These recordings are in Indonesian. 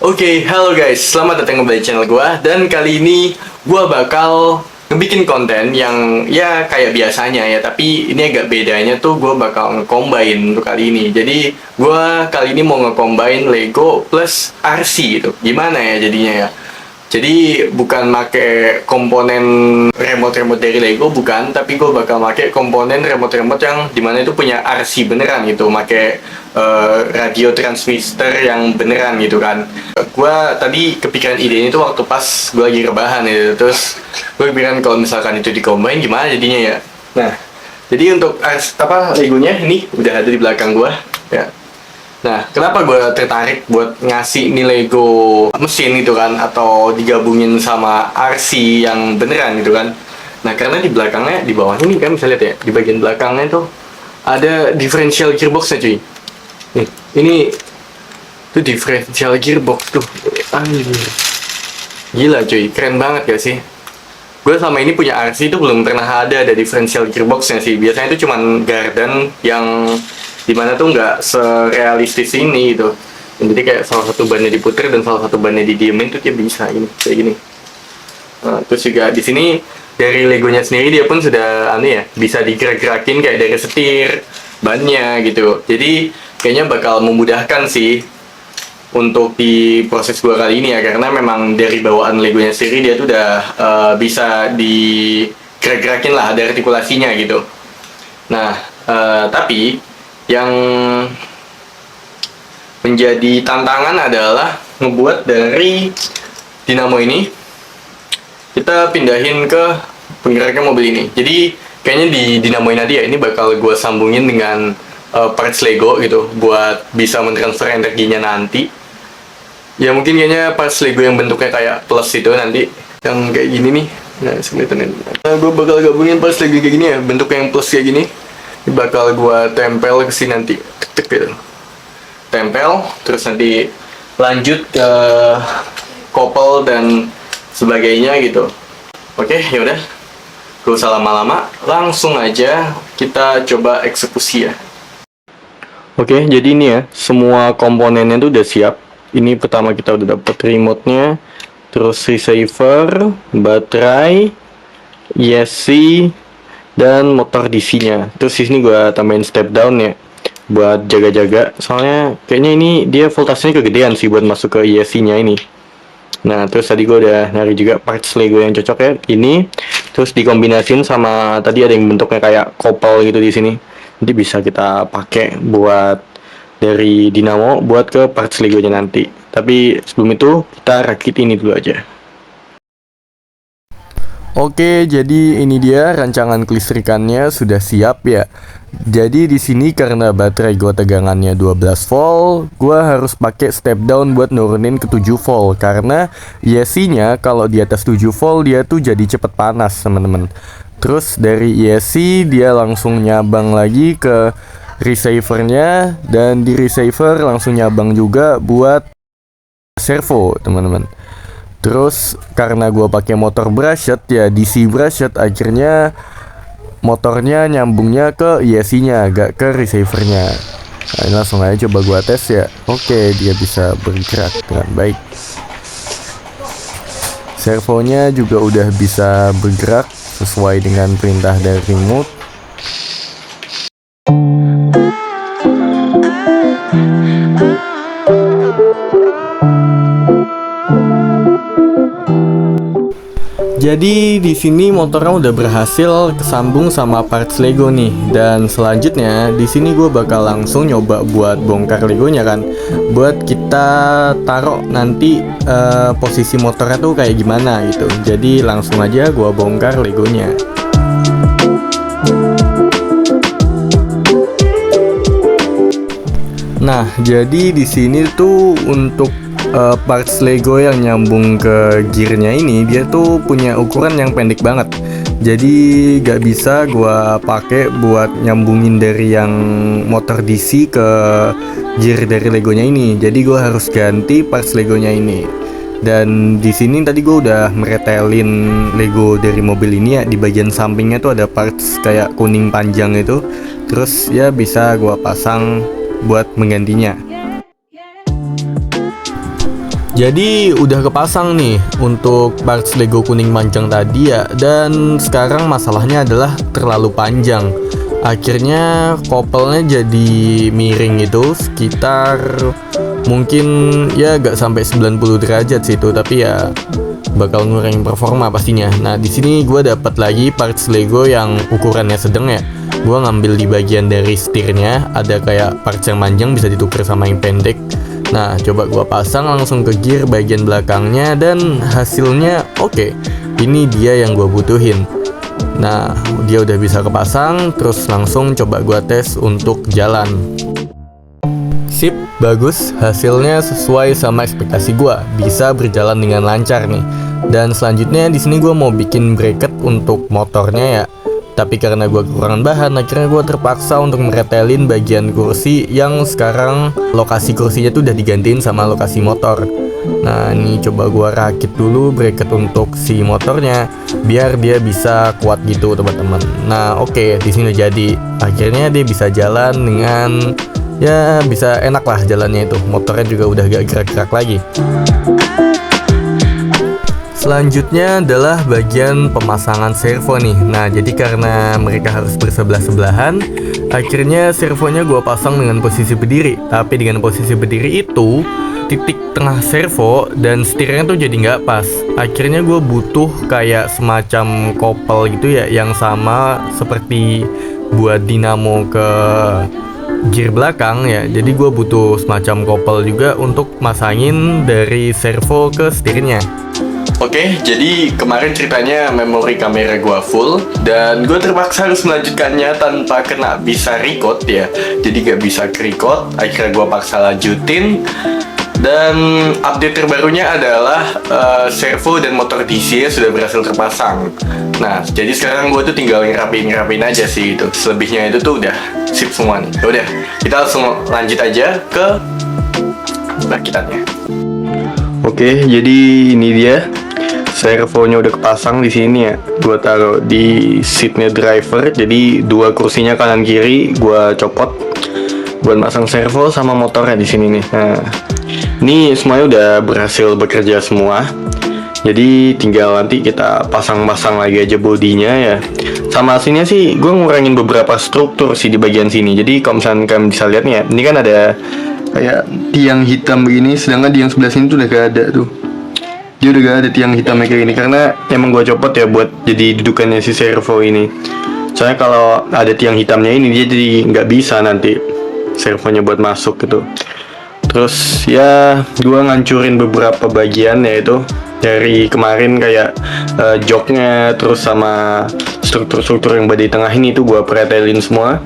Oke, halo guys, selamat datang kembali di channel gua. Dan kali ini gua bakal ngebikin konten yang ya kayak biasanya ya, tapi ini agak bedanya tuh gua bakal nge-combine untuk kali ini. Jadi gua kali ini mau nge-combine Lego plus RC gitu. Gimana ya jadinya ya? Jadi bukan make komponen remote-remote dari Lego, bukan, tapi gue bakal make komponen remote-remote yang dimana itu punya RC beneran gitu, make radio transmitter yang beneran gitu kan. Gue tadi kepikiran ide ini tuh waktu pas gue lagi rebahan gitu, terus gue kepikiran kalau misalkan itu di-combine gimana jadinya ya. Nah, jadi untuk Legonya ini udah ada di belakang gue ya. Nah, kenapa gue tertarik buat ngasih ini Lego mesin gitu kan, atau digabungin sama RC yang beneran gitu kan. Nah, karena di belakangnya, di bawah ini kan bisa lihat ya, di bagian belakangnya tuh ada differential gearboxnya cuy. Nih, ini tuh differential gearbox tuh. Anjir. Gila cuy, keren banget gak sih? Gue selama ini punya RC itu belum pernah ada differential gearboxnya sih. Biasanya itu cuman Garden yang dimana tuh nggak serealistis ini gitu. Jadi kayak salah satu bannya diputer dan salah satu bannya didiemin tuh dia bisa ini kayak gini. Nah, terus juga di sini dari Legonya sendiri dia pun sudah aneh ya, bisa digerak-gerakin kayak dari setir bannya gitu. Jadi kayaknya bakal memudahkan sih untuk di proses gua kali ini ya, karena memang dari bawaan Legonya sendiri dia tuh udah bisa digerak-gerakin lah, ada artikulasinya gitu. Nah, tapi yang menjadi tantangan adalah ngebuat dari dinamo ini kita pindahin ke penggeraknya mobil ini. Jadi kayaknya di dinamo ini nanti ya, ini bakal gue sambungin dengan parts Lego gitu buat bisa mentransfer energinya nanti. Ya mungkin kayaknya parts Lego yang bentuknya kayak plus itu nanti yang kayak gini nih. Nah, sebenarnya gue bakal gabungin parts Lego kayak gini ya, bentuknya yang plus kayak gini. Bakal gua tempel ke sini nanti, tek gitu. Tempel, terus nanti lanjut ke kopel dan sebagainya gitu. Oke, yaudah. Gak usah lama-lama, langsung aja kita coba eksekusi ya. Oke, jadi ini ya, semua komponennya tuh udah siap. Ini pertama kita udah dapet remote-nya, terus receiver, baterai, ESC, dan motor DC-nya. Terus di sini gue tambahin step down ya buat jaga-jaga. Soalnya kayaknya ini dia voltasenya kegedean sih buat masuk ke ESC-nya ini. Nah, terus tadi gue udah nyari juga parts Lego yang cocok ya. Ini terus dikombinasin sama tadi ada yang bentuknya kayak kopel gitu di sini. Jadi bisa kita pakai buat dari dinamo buat ke parts Legonya nanti. Tapi sebelum itu kita rakit ini dulu aja. Oke, jadi ini dia rancangan kelistrikannya sudah siap ya. Jadi di sini karena baterai gua tegangannya 12 volt, gua harus pakai step down buat nurunin ke 7 volt karena ESC-nya kalau di atas 7 volt dia tuh jadi cepet panas, teman-teman. Terus dari ESC dia langsung nyabang lagi ke receiver-nya dan di receiver langsung nyabang juga buat servo, teman-teman. Terus karena gue pakai motor brushed ya, DC brushed, akhirnya motornya nyambungnya ke ESC-nya, gak ke receiver-nya. Nah, ini langsung aja coba gue tes ya. Oke, dia bisa bergerak dengan baik. Servonya juga udah bisa bergerak sesuai dengan perintah dari remote. Jadi di sini motornya udah berhasil kesambung sama parts Lego nih, dan selanjutnya di sini gue bakal langsung nyoba buat bongkar Legonya kan, buat kita taruh nanti posisi motornya tuh kayak gimana gitu. Jadi langsung aja gue bongkar Legonya. Nah, jadi di sini tuh untuk parts Lego yang nyambung ke gearnya ini dia tuh punya ukuran yang pendek banget. Jadi gak bisa gua pakai buat nyambungin dari yang motor DC ke gear dari Legonya ini. Jadi gua harus ganti parts Legonya ini. Dan di sini tadi gua udah meretelin Lego dari mobil ini ya, di bagian sampingnya tuh ada parts kayak kuning panjang itu. Terus ya bisa gua pasang buat menggantinya. Jadi udah kepasang nih untuk parts Lego kuning panjang tadi ya. Dan sekarang masalahnya adalah terlalu panjang. Akhirnya kopelnya jadi miring itu sekitar mungkin ya gak sampai 90 derajat sih itu, tapi ya bakal ngurangin performa pastinya. Nah di sini gue dapat lagi parts Lego yang ukurannya sedang ya. Gue ngambil di bagian dari setirnya, ada kayak parts yang panjang bisa ditukar sama yang pendek. Nah coba gue pasang langsung ke gear bagian belakangnya dan hasilnya oke. Ini dia yang gue butuhin. Nah dia udah bisa kepasang, terus langsung coba gue tes untuk jalan. Sip, bagus, hasilnya sesuai sama ekspektasi gue, bisa berjalan dengan lancar nih. Dan selanjutnya di sini gue mau bikin bracket untuk motornya ya. Tapi karena gue kekurangan bahan, akhirnya gue terpaksa untuk meretelin bagian kursi yang sekarang lokasi kursinya tuh udah digantiin sama lokasi motor. Nah ini coba gue rakit dulu bracket untuk si motornya biar dia bisa kuat gitu teman-teman. Nah oke, di sini udah jadi. Akhirnya dia bisa jalan dengan ya bisa enak lah jalannya itu. Motornya juga udah gak gerak-gerak lagi. Selanjutnya adalah bagian pemasangan servo nih. Nah jadi karena mereka harus bersebelah-sebelahan, akhirnya servonya gue pasang dengan posisi berdiri. Tapi dengan posisi berdiri itu titik tengah servo dan setirnya tuh jadi nggak pas. Akhirnya gue butuh kayak semacam kopel gitu ya, yang sama seperti buat dinamo ke gear belakang ya. Jadi gue butuh semacam kopel juga untuk masangin dari servo ke setirnya. Oke, jadi kemarin ceritanya memori kamera gua full dan gue terpaksa harus melanjutkannya tanpa kena bisa record ya. Jadi gak bisa record, akhirnya gua paksa lanjutin. Dan update terbarunya adalah servo dan motor DC sudah berhasil terpasang. Nah, jadi sekarang gue tuh tinggal ngerapiin aja sih itu. Selebihnya itu tuh udah sip semua nih. Ya udah, kita langsung lanjut aja ke rakitannya. Oke, jadi ini dia. Servonya udah kepasang di sini ya. Gua taruh di seatnya driver. Jadi dua kursinya kanan kiri gua copot buat masang servo sama motornya di sini nih. Nah, ini semuanya udah berhasil bekerja semua. Jadi tinggal nanti kita pasang-pasang lagi aja bodinya ya. Sama aslinya sih gue ngurangin beberapa struktur sih di bagian sini. Jadi kalau misalnya kalian bisa lihat nih ya, ini kan ada kayak tiang hitam begini, sedangkan di yang sebelah sini tuh udah gak ada tuh. Dia udah gak ada tiang hitamnya kayak gini karena emang gue copot ya buat jadi dudukannya si servo ini. Soalnya kalau ada tiang hitamnya ini dia jadi nggak bisa nanti servonya buat masuk gitu. Terus ya gue ngancurin beberapa bagian yaitu dari kemarin kayak joknya, terus sama struktur-struktur yang di tengah ini tuh gue pretelin semua.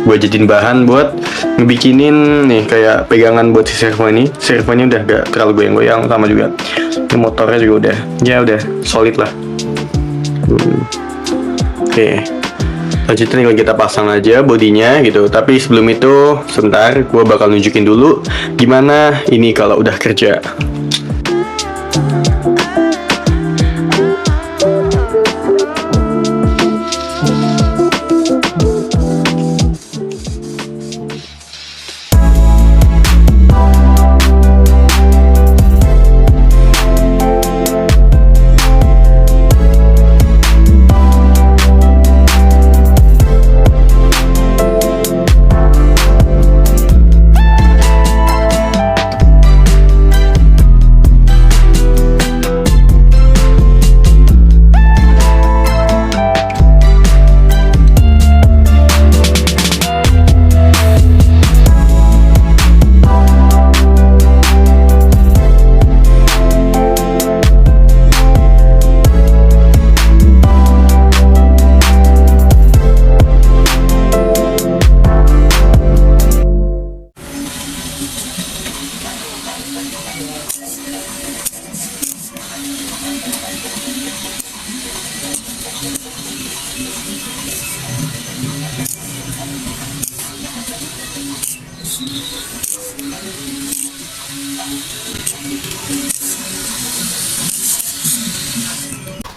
Gue jadiin bahan buat ngebikinin nih kayak pegangan buat si servo ini. Servonya udah gak terlalu goyang-goyang, sama juga ini motornya juga udah solid lah. Oke. Lanjutnya tinggal kita pasang aja bodinya gitu. Tapi sebelum itu sebentar gue bakal nunjukin dulu gimana ini kalau udah kerja.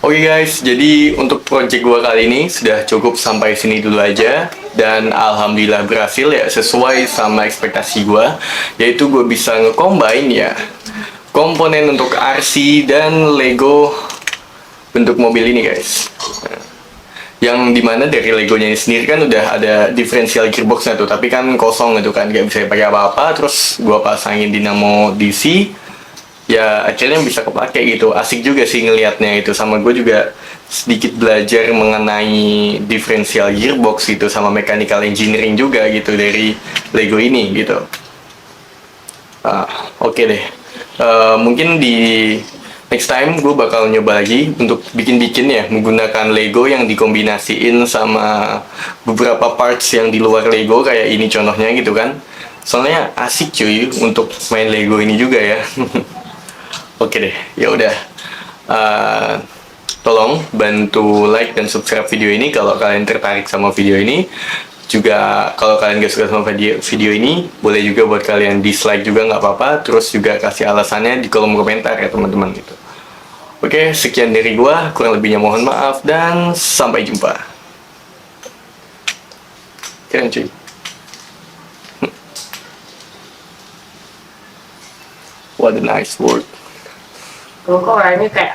Oke guys, jadi untuk project gua kali ini sudah cukup sampai sini dulu aja. Dan alhamdulillah berhasil ya, sesuai sama ekspektasi gua. Yaitu gua bisa nge-combine ya komponen untuk RC dan Lego bentuk mobil ini guys. Nah, yang dimana dari Legonya ini sendiri kan udah ada differential gearboxnya tuh, tapi kan kosong gitu kan, nggak bisa pakai apa-apa. Terus gua pasangin dinamo DC, ya akhirnya bisa kepake gitu. Asik juga sih ngelihatnya itu. Sama gue juga sedikit belajar mengenai differential gearbox gitu, sama mechanical engineering juga gitu dari Lego ini gitu. Oke deh. Mungkin di next time gue bakal nyoba lagi untuk bikin-bikin ya menggunakan Lego yang dikombinasiin sama beberapa parts yang di luar Lego kayak ini contohnya gitu kan. Soalnya asik cuy untuk main Lego ini juga ya. Oke deh, ya udah. Eh, Tolong bantu like dan subscribe video ini kalau kalian tertarik sama video ini. Juga kalau kalian gak suka sama video ini, boleh juga buat kalian dislike juga nggak apa-apa. Terus juga kasih alasannya di kolom komentar ya teman-teman gitu. Oke, sekian dari gua, kurang lebihnya mohon maaf dan sampai jumpa. Keren cuy. What a nice word. Kok orangnya kayak